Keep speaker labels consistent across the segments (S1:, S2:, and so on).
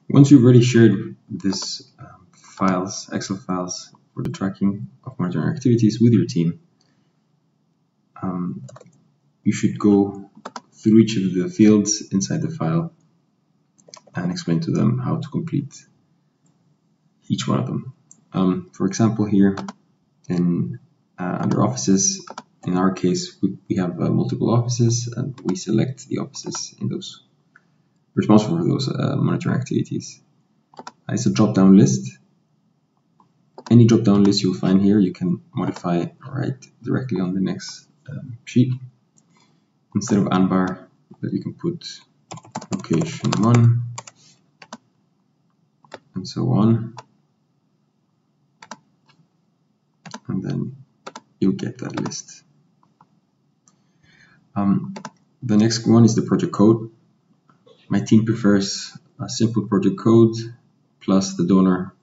S1: Once you've already shared this Excel files for the tracking of monitoring activities with your team, you should go through each of the fields inside the file and explain to them how to complete each one of them. For example, here in under offices, in our case, we have multiple offices, and we select the offices in those responsible for those monitoring activities. It's a drop-down list. Any drop-down list you'll find here, you can modify right directly on the next sheet. Instead of ANBAR, you can put location 1 and so on, and then you'll get that list. The next one is the project code. My team prefers a simple project code plus the donor,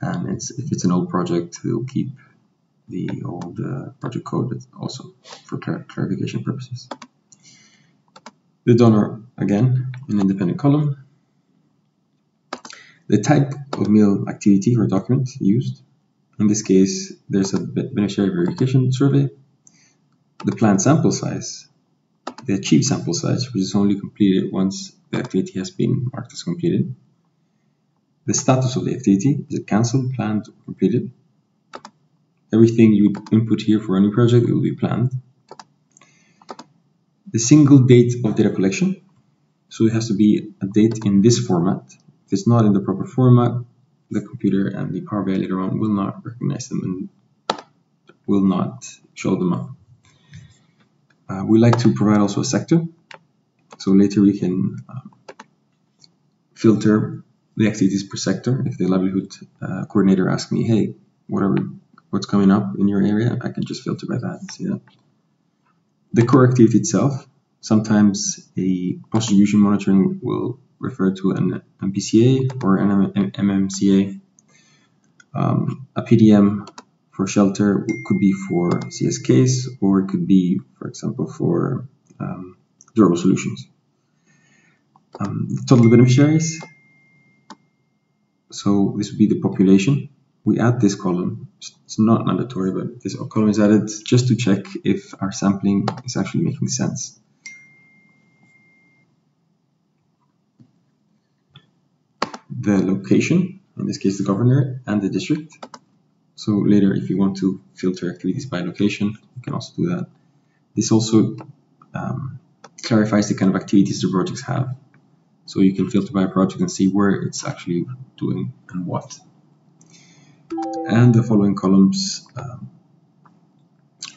S1: and if it's an old project, we'll keep the old project code also for clarification purposes. The donor, again, an independent column. The type of meal activity or document used. In this case, there's a beneficiary verification survey. The planned sample size, the achieved sample size, which is only completed once the activity has been marked as completed. The status of the activity, is it cancelled, planned, or completed? Everything you input here for any project will be planned. The single date of data collection, so it has to be a date in this format. If it's not in the proper format, the computer and the Power BI later on will not recognize them and will not show them up. We like to provide also a sector, so later we can filter the activities per sector. If the livelihood coordinator asks me, hey, what's coming up in your area, I can just filter by that and see that. The core activity itself, sometimes a distribution monitoring will refer to an MPCA or an MMCA. A PDM for shelter could be for CSKs, or it could be, for example, for durable solutions. The total beneficiaries, so this would be the population. We add this column. It's not mandatory, but this column is added just to check if our sampling is actually making sense. The location, in this case the governor and the district. So later, if you want to filter activities by location, you can also do that. This also clarifies the kind of activities the projects have. So you can filter by project and see where it's actually doing and what. And the following columns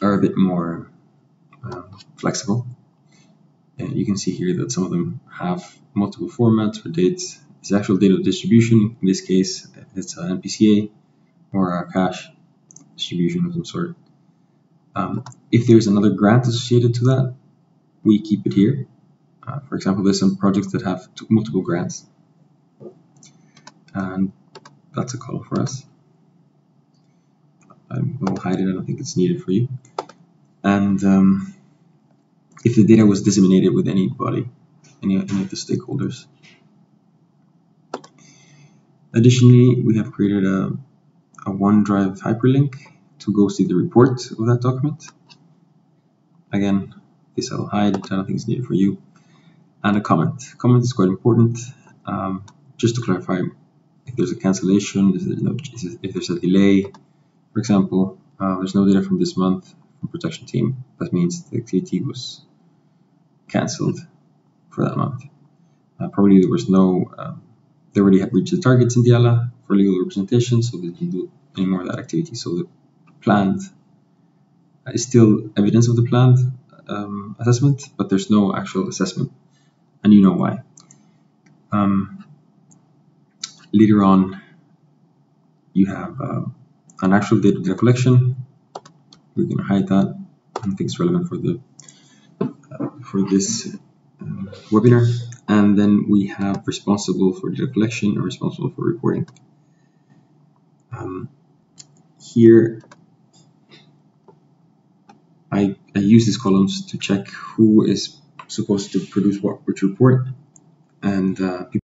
S1: are a bit more flexible. And you can see here that some of them have multiple formats or dates. It's actual date of distribution. In this case, it's an NPCA or a cash distribution of some sort. If there's another grant associated to that, we keep it here. For example, there's some projects that have multiple grants, and that's a column for us. I will hide it, I don't think it's needed for you. And if the data was disseminated with anybody, any of the stakeholders. Additionally, we have created a OneDrive hyperlink to go see the report of that document. Again, this I'll hide, I don't think it's needed for you. And a comment. Comment is quite important, just to clarify if there's a cancellation, if there's a delay. For example, there's no data from this month from protection team. That means the activity was cancelled for that month. Probably there was no, they already had reached the targets in Diala for legal representation, so they didn't do any more of that activity. So the planned is still evidence of the planned assessment, but there's no actual assessment, and you know why. Later on, you have an actual data collection. We're going to hide that. I don't think it's relevant for this webinar. And then we have responsible for data collection and responsible for reporting. Here, I use these columns to check who is supposed to produce which report, and people